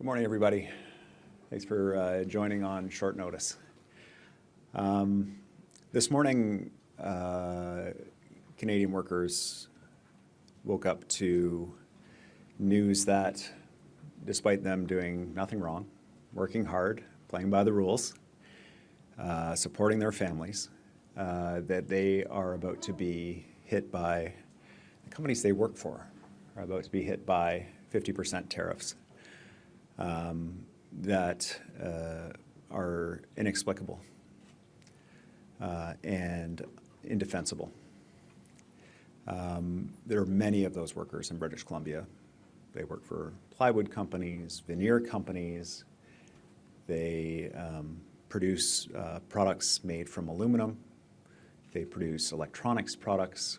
Good morning, everybody. Thanks for joining on short notice. This morning, Canadian workers woke up to news that despite them doing nothing wrong, working hard, playing by the rules, supporting their families, that they are about to be hit by, the companies they work for are about to be hit by 50% tariffs that are inexplicable and indefensible. There are many of those workers in British Columbia. They work for plywood companies, veneer companies. They produce products made from aluminum. They produce electronics products.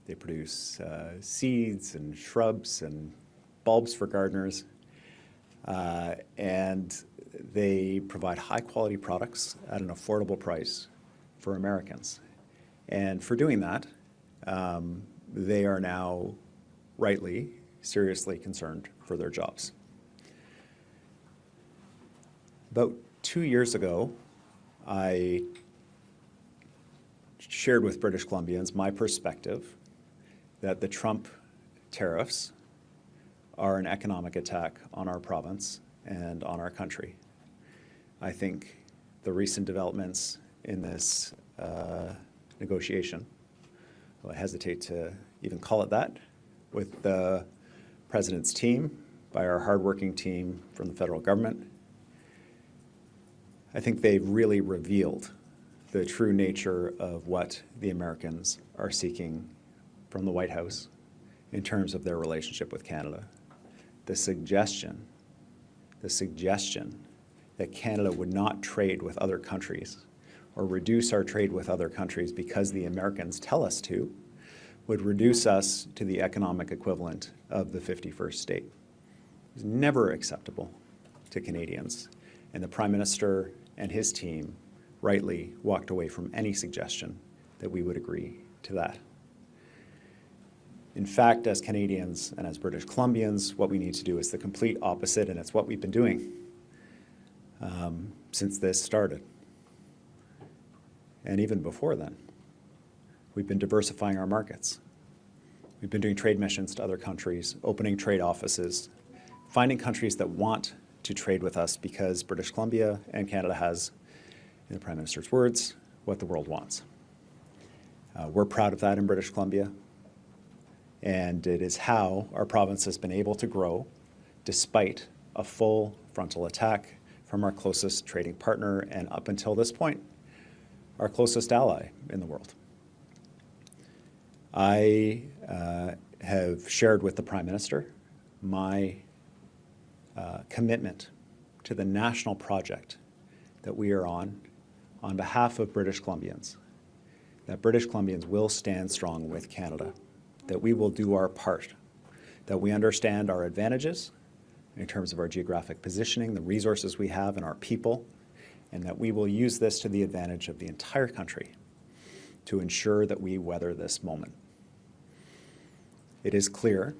They produce seeds and shrubs and bulbs for gardeners. And they provide high-quality products at an affordable price for Americans. And for doing that, they are now rightly, seriously concerned for their jobs. About 2 years ago, I shared with British Columbians my perspective that the Trump tariffs are an economic attack on our province and on our country. I think the recent developments in this negotiation, well, I hesitate to even call it that, with the President's team, by our hardworking team from the federal government, I think they've really revealed the true nature of what the Americans are seeking from the White House in terms of their relationship with Canada. The suggestion that Canada would not trade with other countries or reduce our trade with other countries because the Americans tell us to would reduce us to the economic equivalent of the 51st state. It was never acceptable to Canadians, and the Prime Minister and his team rightly walked away from any suggestion that we would agree to that. In fact, as Canadians and as British Columbians, what we need to do is the complete opposite, and it's what we've been doing since this started. And even before then, we've been diversifying our markets. We've been doing trade missions to other countries, opening trade offices, finding countries that want to trade with us because British Columbia and Canada has, in the Prime Minister's words, what the world wants. We're proud of that in British Columbia. And it is how our province has been able to grow despite a full frontal attack from our closest trading partner and, up until this point, our closest ally in the world. I have shared with the Prime Minister my commitment to the national project that we are on behalf of British Columbians, that British Columbians will stand strong with Canada, that we will do our part, that we understand our advantages in terms of our geographic positioning, the resources we have, and our people, and that we will use this to the advantage of the entire country to ensure that we weather this moment. It is clear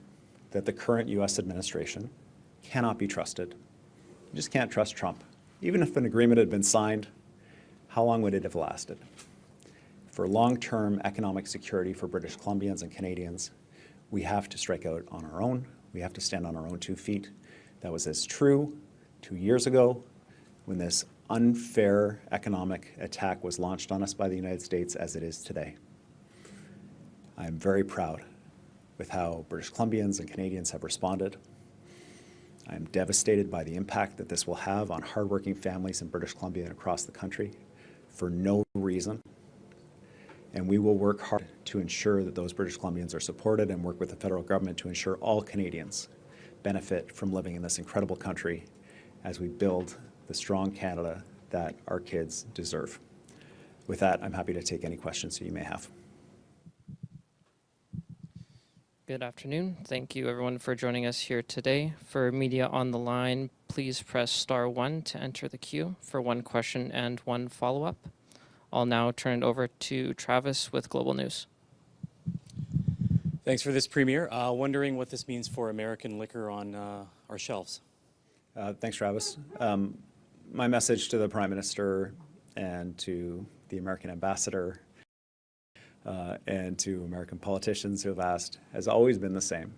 that the current U.S. administration cannot be trusted. You just can't trust Trump. Even if an agreement had been signed, how long would it have lasted? For long-term economic security for British Columbians and Canadians, we have to strike out on our own. We have to stand on our own 2 feet. That was as true 2 years ago when this unfair economic attack was launched on us by the United States as it is today. I'm very proud with how British Columbians and Canadians have responded. I'm devastated by the impact that this will have on hardworking families in British Columbia and across the country for no reason. And we will work hard to ensure that those British Columbians are supported and work with the federal government to ensure all Canadians benefit from living in this incredible country as we build the strong Canada that our kids deserve. With that, I'm happy to take any questions that you may have. Good afternoon. Thank you everyone for joining us here today. For media on the line, please press *1 to enter the queue for one question and one follow-up. I'll now turn it over to Travis with Global News. Thanks for this, Premier. Wondering what this means for American liquor on our shelves. Thanks, Travis. My message to the Prime Minister and to the American ambassador and to American politicians who have asked has always been the same.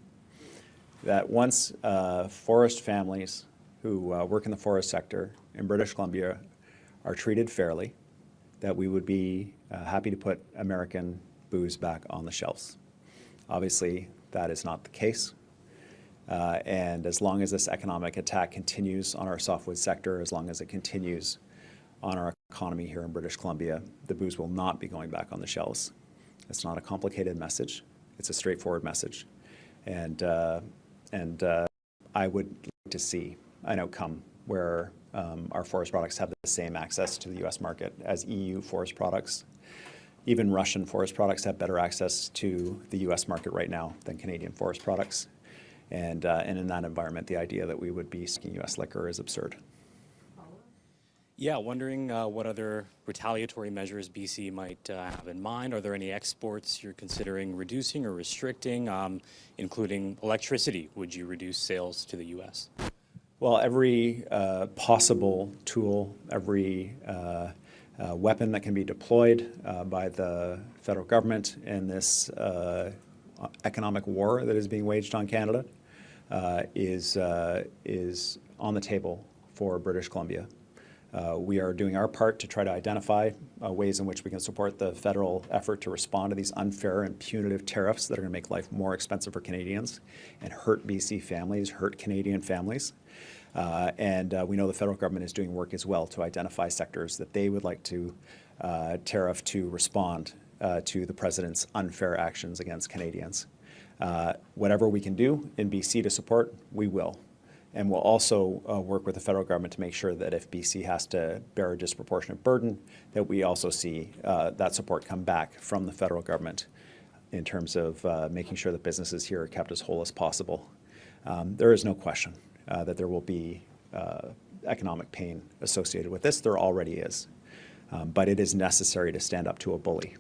That once forest families who work in the forest sector in British Columbia are treated fairly, that we would be happy to put American booze back on the shelves. Obviously, that is not the case. And as long as this economic attack continues on our softwood sector, as long as it continues on our economy here in British Columbia, the booze will not be going back on the shelves. It's not a complicated message. It's a straightforward message. And I would like to see an outcome where our forest products have the same access to the U.S. market as EU forest products. Even Russian forest products have better access to the U.S. market right now than Canadian forest products. And in that environment, the idea that we would be seeking U.S. liquor is absurd. Yeah, wondering what other retaliatory measures BC might have in mind. Are there any exports you're considering reducing or restricting, including electricity? Would you reduce sales to the U.S.? Well, every possible tool, every weapon that can be deployed by the federal government in this economic war that is being waged on Canada is on the table for British Columbia. We are doing our part to try to identify ways in which we can support the federal effort to respond to these unfair and punitive tariffs that are going to make life more expensive for Canadians and hurt BC families, hurt Canadian families. And we know the federal government is doing work as well to identify sectors that they would like to tariff to respond to the president's unfair actions against Canadians. Whatever we can do in BC to support, we will. And we'll also work with the federal government to make sure that if BC has to bear a disproportionate burden, that we also see that support come back from the federal government in terms of making sure that businesses here are kept as whole as possible. There is no question that there will be economic pain associated with this. There already is. But it is necessary to stand up to a bully.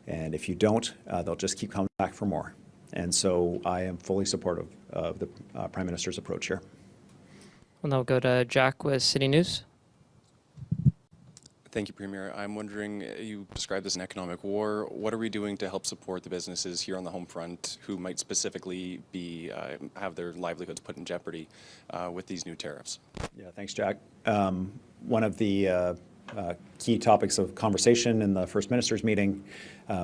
And if you don't, they'll just keep coming back for more. And so I am fully supportive of the Prime Minister's approach here. We'll now go to Jack with City News. Thank you, Premier. I'm wondering, you described this as an economic war. What are we doing to help support the businesses here on the home front who might specifically be have their livelihoods put in jeopardy with these new tariffs? Yeah, thanks, Jack. One of the key topics of conversation in the First Minister's meeting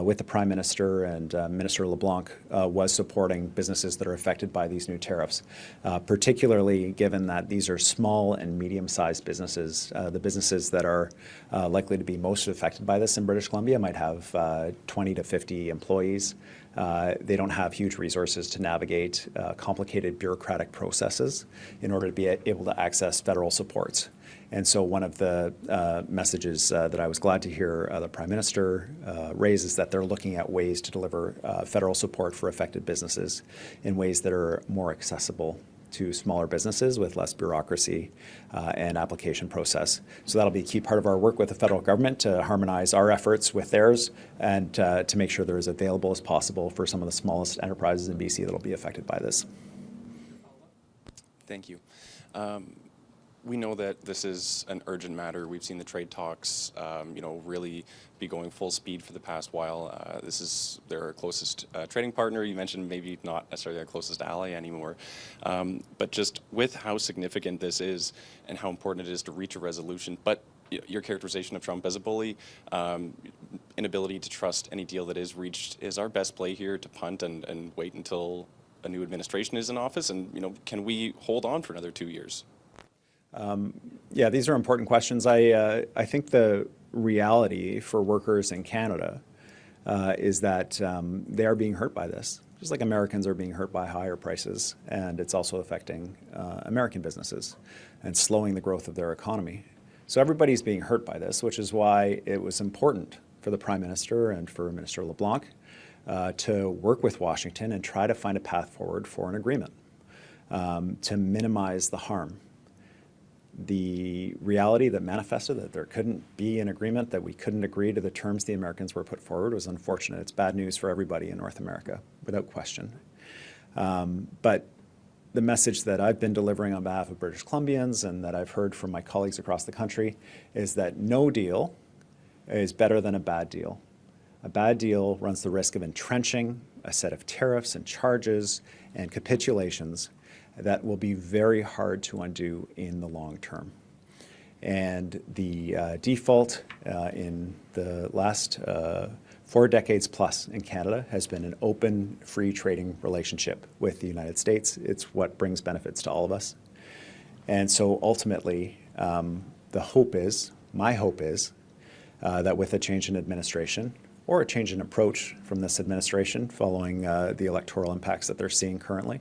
with the Prime Minister and Minister LeBlanc was supporting businesses that are affected by these new tariffs, particularly given that these are small and medium-sized businesses. The businesses that are likely to be most affected by this in British Columbia might have 20 to 50 employees. They don't have huge resources to navigate complicated bureaucratic processes in order to be able to access federal supports. And so one of the messages that I was glad to hear the Prime Minister raise is that they're looking at ways to deliver federal support for affected businesses in ways that are more accessible to smaller businesses with less bureaucracy and application process. So that'll be a key part of our work with the federal government to harmonize our efforts with theirs and to make sure they're as available as possible for some of the smallest enterprises in BC that will be affected by this. Thank you. We know that this is an urgent matter. We've seen the trade talks, really be going full speed for the past while. This is their closest trading partner. You mentioned maybe not necessarily their closest ally anymore, but just with how significant this is and how important it is to reach a resolution. But your characterization of Trump as a bully, inability to trust any deal that is reached, is our best play here to punt and wait until a new administration is in office? And can we hold on for another 2 years? Yeah, these are important questions. I think the reality for workers in Canada is that they are being hurt by this, just like Americans are being hurt by higher prices, and it's also affecting American businesses and slowing the growth of their economy. So everybody's being hurt by this, which is why it was important for the Prime Minister and for Minister LeBlanc to work with Washington and try to find a path forward for an agreement to minimize the harm. The reality that manifested that there couldn't be an agreement, that we couldn't agree to the terms the Americans were put forward, was unfortunate. It's bad news for everybody in North America, without question. But the message that I've been delivering on behalf of British Columbians and that I've heard from my colleagues across the country is that no deal is better than a bad deal. A bad deal runs the risk of entrenching a set of tariffs and charges and capitulations that will be very hard to undo in the long term. And the default in the last 4 decades plus in Canada has been an open, free trading relationship with the United States. It's what brings benefits to all of us. And so ultimately, the hope is, my hope is, that with a change in administration or a change in approach from this administration following the electoral impacts that they're seeing currently,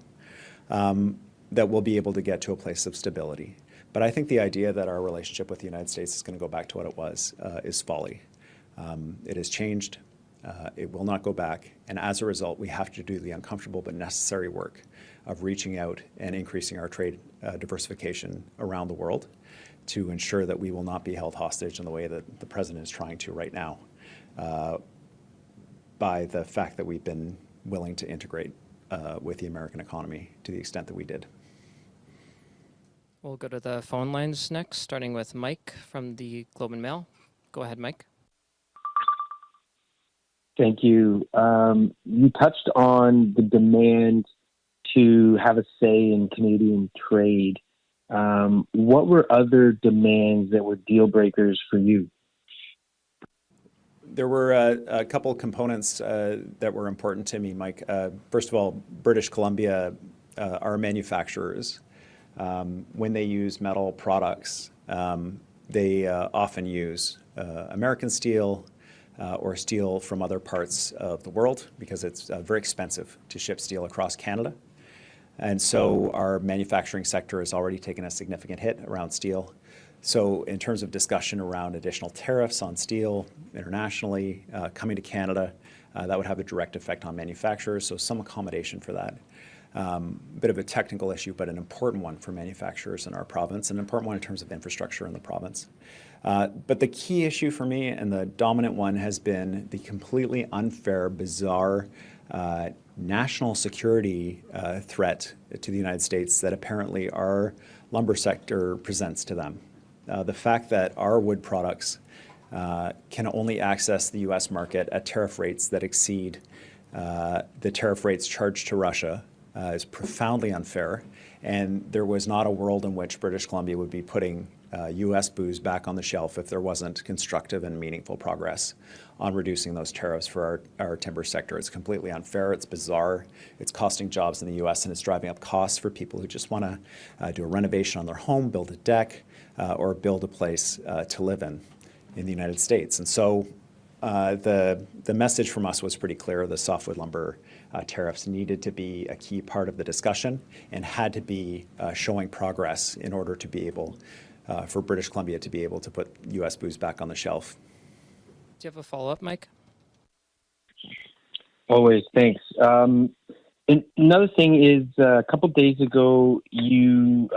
that we'll be able to get to a place of stability. But I think the idea that our relationship with the United States is going to go back to what it was is folly. It has changed. It will not go back. And as a result, we have to do the uncomfortable but necessary work of reaching out and increasing our trade diversification around the world to ensure that we will not be held hostage in the way that the president is trying to right now by the fact that we've been willing to integrate with the American economy to the extent that we did. We'll go to the phone lines next, starting with Mike from the Globe and Mail. Go ahead, Mike. Thank you. You touched on the demand to have a say in Canadian trade. What were other demands that were deal breakers for you? There were a couple of components that were important to me, Mike. First of all, British Columbia, our manufacturers, when they use metal products, they often use American steel or steel from other parts of the world because it's very expensive to ship steel across Canada. And so our manufacturing sector has already taken a significant hit around steel. So in terms of discussion around additional tariffs on steel internationally coming to Canada, that would have a direct effect on manufacturers, so some accommodation for that. Bit of a technical issue, but an important one for manufacturers in our province, an important one in terms of infrastructure in the province. But the key issue for me, and the dominant one, has been the completely unfair, bizarre national security threat to the United States that apparently our lumber sector presents to them. The fact that our wood products can only access the U.S. market at tariff rates that exceed the tariff rates charged to Russia is profoundly unfair, and there was not a world in which British Columbia would be putting U.S. booze back on the shelf if there wasn't constructive and meaningful progress on reducing those tariffs for our timber sector. It's completely unfair, it's bizarre, it's costing jobs in the U.S., and it's driving up costs for people who just want to do a renovation on their home, build a deck, or build a place to live in the United States. And so the message from us was pretty clear. The softwood lumber tariffs needed to be a key part of the discussion and had to be showing progress in order to be able, for British Columbia to be able to put U.S. booze back on the shelf. Do you have a follow-up, Mike? Always, thanks. And another thing is, a couple days ago, you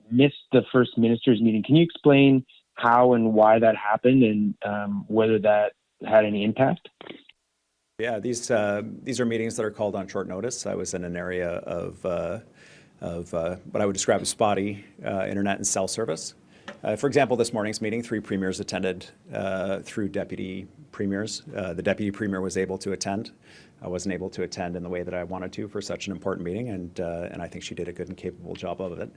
missed the First Minister's meeting. Can you explain how and why that happened and whether that had any impact? Yeah, these are meetings that are called on short notice. I was in an area of what I would describe as spotty internet and cell service. For example, this morning's meeting, 3 premiers attended through deputy premiers. The deputy premier was able to attend. I wasn't able to attend in the way that I wanted to for such an important meeting, and I think she did a good and capable job of it.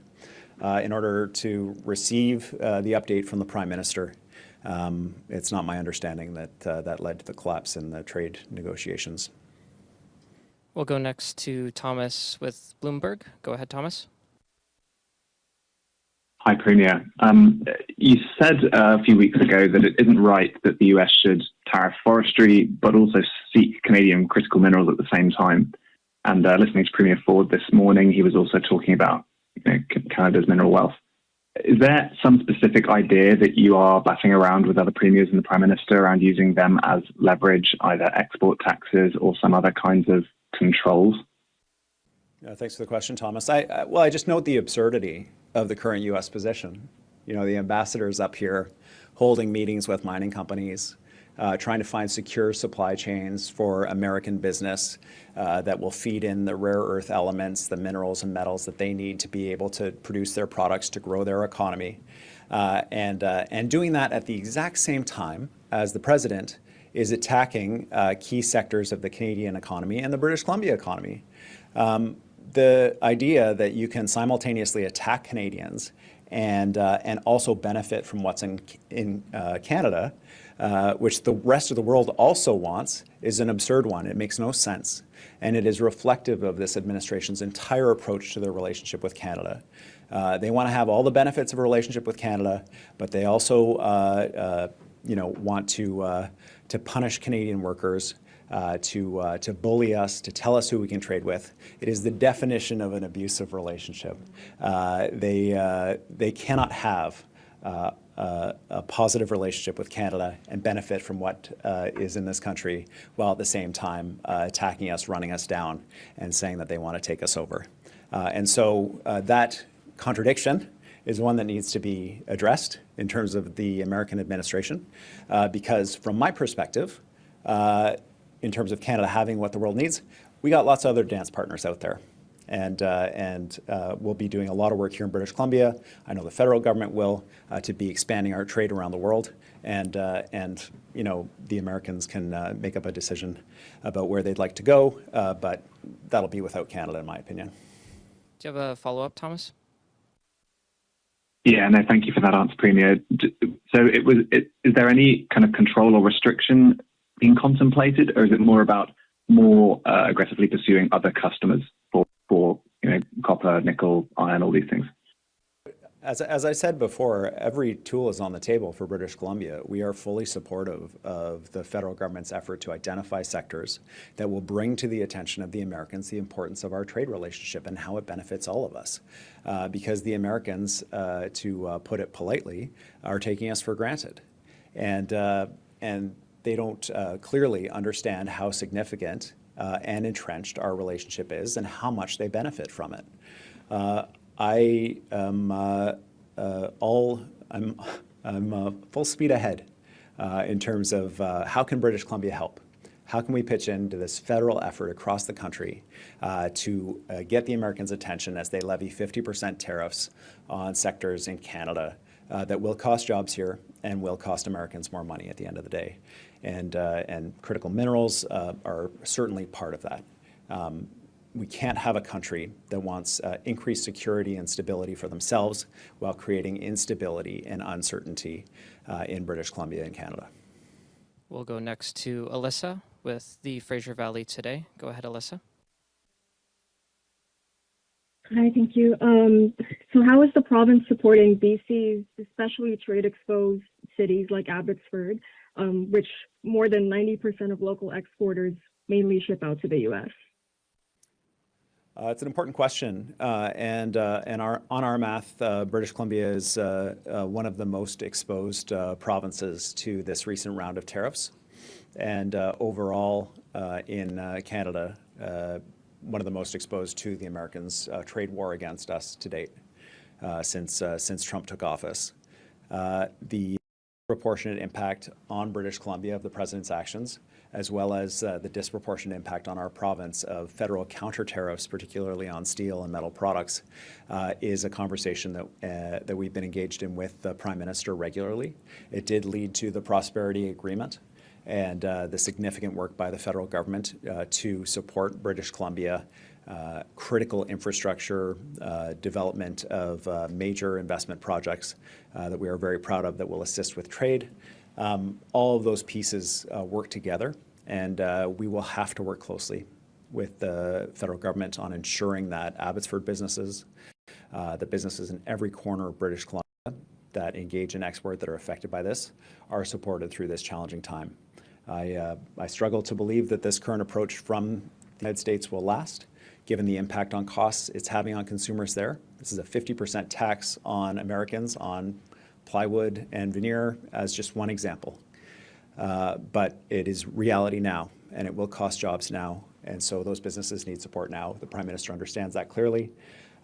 In order to receive the update from the Prime Minister, it's not my understanding that that led to the collapse in the trade negotiations. We'll go next to Thomas with Bloomberg. Go ahead, Thomas. Hi, Premier. You said a few weeks ago that it isn't right that the US should tariff forestry, but also seek Canadian critical minerals at the same time. And listening to Premier Ford this morning, he was also talking about Canada's mineral wealth. Is there some specific idea that you are batting around with other premiers and the Prime Minister around using them as leverage, either export taxes or some other kinds of controls? Thanks for the question, Thomas. I just note the absurdity of the current U.S. position. You know, the ambassador's up here holding meetings with mining companies, trying to find secure supply chains for American business that will feed in the rare earth elements, the minerals and metals that they need to be able to produce their products to grow their economy. And doing that at the exact same time as the president is attacking key sectors of the Canadian economy and the British Columbia economy. The idea that you can simultaneously attack Canadians and also benefit from what's in Canada, which the rest of the world also wants, is an absurd one. It makes no sense. And it is reflective of this administration's entire approach to their relationship with Canada. They want to have all the benefits of a relationship with Canada, but they also want to punish Canadian workers, to bully us, to tell us who we can trade with. It is the definition of an abusive relationship. They cannot have a positive relationship with Canada and benefit from what is in this country, while at the same time attacking us, running us down, and saying that they want to take us over. And so that contradiction is one that needs to be addressed in terms of the American administration, because from my perspective, in terms of Canada having what the world needs, we got lots of other dance partners out there. And we'll be doing a lot of work here in British Columbia. I know the federal government will, to be expanding our trade around the world. And the Americans can make up a decision about where they'd like to go, but that'll be without Canada, in my opinion. Do you have a follow-up, Thomas? Yeah, no, thank you for that answer, Premier. So is there any kind of control or restriction being contemplated, or is it more about more aggressively pursuing other customers for copper, nickel, iron, all these things? As I said before, every tool is on the table for British Columbia. We are fully supportive of the federal government's effort to identify sectors that will bring to the attention of the Americans the importance of our trade relationship and how it benefits all of us. Because the Americans, to put it politely, are taking us for granted. And they don't clearly understand how significant and entrenched our relationship is and how much they benefit from it. I am full speed ahead in terms of how can British Columbia help? How can we pitch into this federal effort across the country to get the Americans' attention as they levy 50% tariffs on sectors in Canada that will cost jobs here and will cost Americans more money at the end of the day? And critical minerals are certainly part of that. We can't have a country that wants increased security and stability for themselves while creating instability and uncertainty in British Columbia and Canada. We'll go next to Alyssa with the Fraser Valley Today. Go ahead, Alyssa. Hi, thank you. So how is the province supporting BC's especially trade-exposed cities like Abbotsford, which more than 90% of local exporters mainly ship out to the U.S.? It's an important question, and on our math, British Columbia is one of the most exposed provinces to this recent round of tariffs, and overall in Canada, one of the most exposed to the Americans' trade war against us to date since Trump took office. The disproportionate impact on British Columbia of the president's actions, as well as the disproportionate impact on our province of federal counter tariffs, particularly on steel and metal products, is a conversation that we've been engaged in with the Prime Minister regularly. It did lead to the Prosperity Agreement and the significant work by the federal government to support British Columbia critical infrastructure development of major investment projects that we are very proud of that will assist with trade. All of those pieces work together, and we will have to work closely with the federal government on ensuring that Abbotsford businesses, the businesses in every corner of British Columbia that engage in export that are affected by this, are supported through this challenging time. I struggle to believe that this current approach from the United States will last, given the impact on costs it's having on consumers there. This is a 50% tax on Americans on plywood and veneer as just one example. But it is reality now, and it will cost jobs now, and so those businesses need support now. The Prime Minister understands that clearly.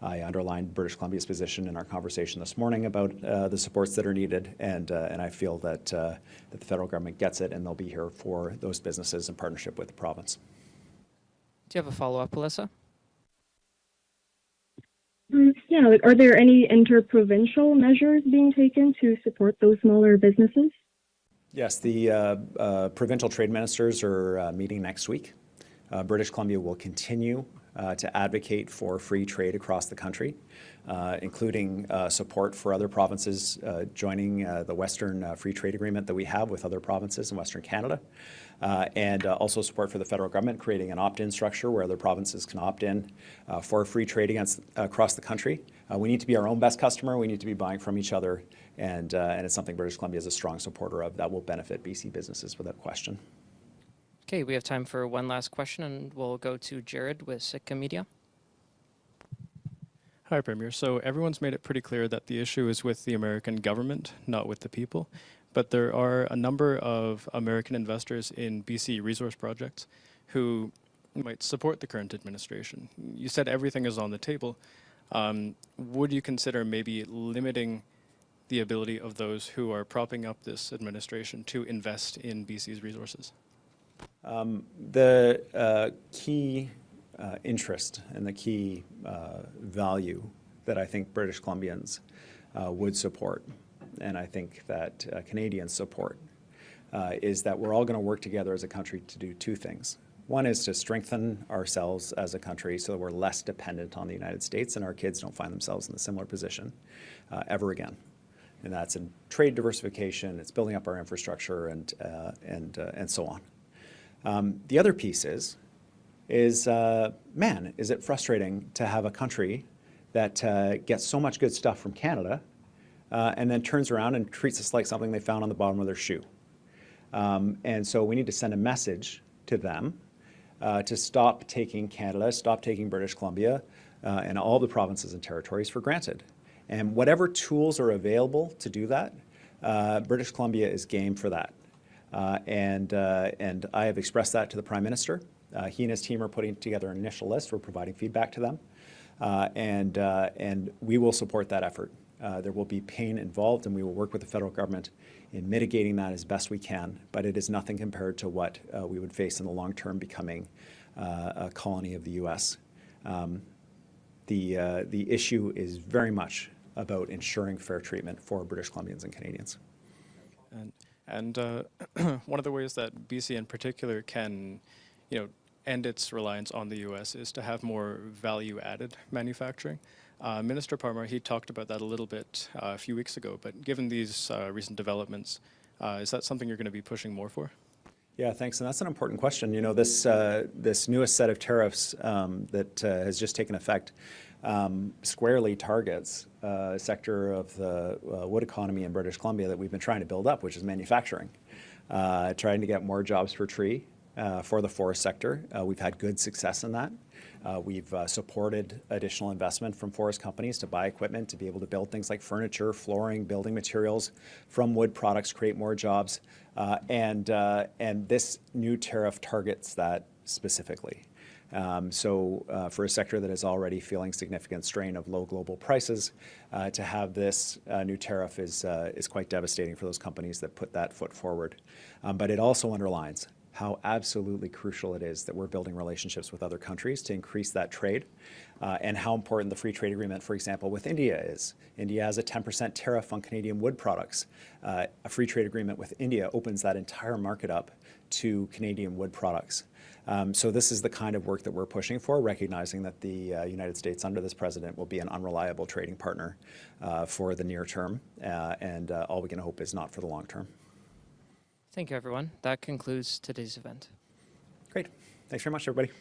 I underlined British Columbia's position in our conversation this morning about the supports that are needed, and I feel that, that the federal government gets it, and they'll be here for those businesses in partnership with the province. Do you have a follow-up, Alyssa? Yeah, like, are there any interprovincial measures being taken to support those smaller businesses? Yes, the provincial trade ministers are meeting next week. British Columbia will continue to advocate for free trade across the country, including support for other provinces joining the Western Free Trade Agreement that we have with other provinces in Western Canada, and also support for the federal government creating an opt-in structure where other provinces can opt in for free trade across the country. We need to be our own best customer. We need to be buying from each other, and it's something British Columbia is a strong supporter of that will benefit BC businesses without question. Okay, we have time for one last question, and we'll go to Jared with Sitka Media. Hi, Premier. So everyone's made it pretty clear that the issue is with the American government, not with the people. But there are a number of American investors in BC resource projects who might support the current administration. You said everything is on the table. Would you consider maybe limiting the ability of those who are propping up this administration to invest in BC's resources? The key interest and the key value that I think British Columbians would support, and I think that Canadians support, is that we're all going to work together as a country to do two things. One is to strengthen ourselves as a country so that we're less dependent on the United States and our kids don't find themselves in a similar position ever again. And that's in trade diversification, it's building up our infrastructure, and so on. The other piece is man, is it frustrating to have a country that gets so much good stuff from Canada and then turns around and treats us like something they found on the bottom of their shoe. And so we need to send a message to them to stop taking Canada, stop taking British Columbia and all the provinces and territories for granted. And whatever tools are available to do that, British Columbia is game for that. And I have expressed that to the Prime Minister. He and his team are putting together an initial list. We're providing feedback to them. And we will support that effort. There will be pain involved, and we will work with the federal government in mitigating that as best we can. But it is nothing compared to what we would face in the long term becoming a colony of the U.S. The issue is very much about ensuring fair treatment for British Columbians and Canadians. And one of the ways that BC in particular can, end its reliance on the U.S. is to have more value-added manufacturing. Minister Parmar, he talked about that a little bit a few weeks ago, but given these recent developments, is that something you're going to be pushing more for? Yeah, thanks, and that's an important question. This newest set of tariffs that has just taken effect squarely targets a sector of the wood economy in British Columbia that we've been trying to build up, which is manufacturing, trying to get more jobs per tree for the forest sector. We've had good success in that. We've supported additional investment from forest companies to buy equipment to be able to build things like furniture, flooring, building materials from wood products, create more jobs. And this new tariff targets that specifically. So for a sector that is already feeling significant strain of low global prices, to have this new tariff is quite devastating for those companies that put that foot forward. But it also underlines how absolutely crucial it is that we're building relationships with other countries to increase that trade, and how important the free trade agreement, for example, with India is. India has a 10% tariff on Canadian wood products. A free trade agreement with India opens that entire market up to Canadian wood products. So this is the kind of work that we're pushing for, recognizing that the United States under this president will be an unreliable trading partner for the near term, and all we can hope is not for the long term. Thank you, everyone. That concludes today's event. Great. Thanks very much, everybody.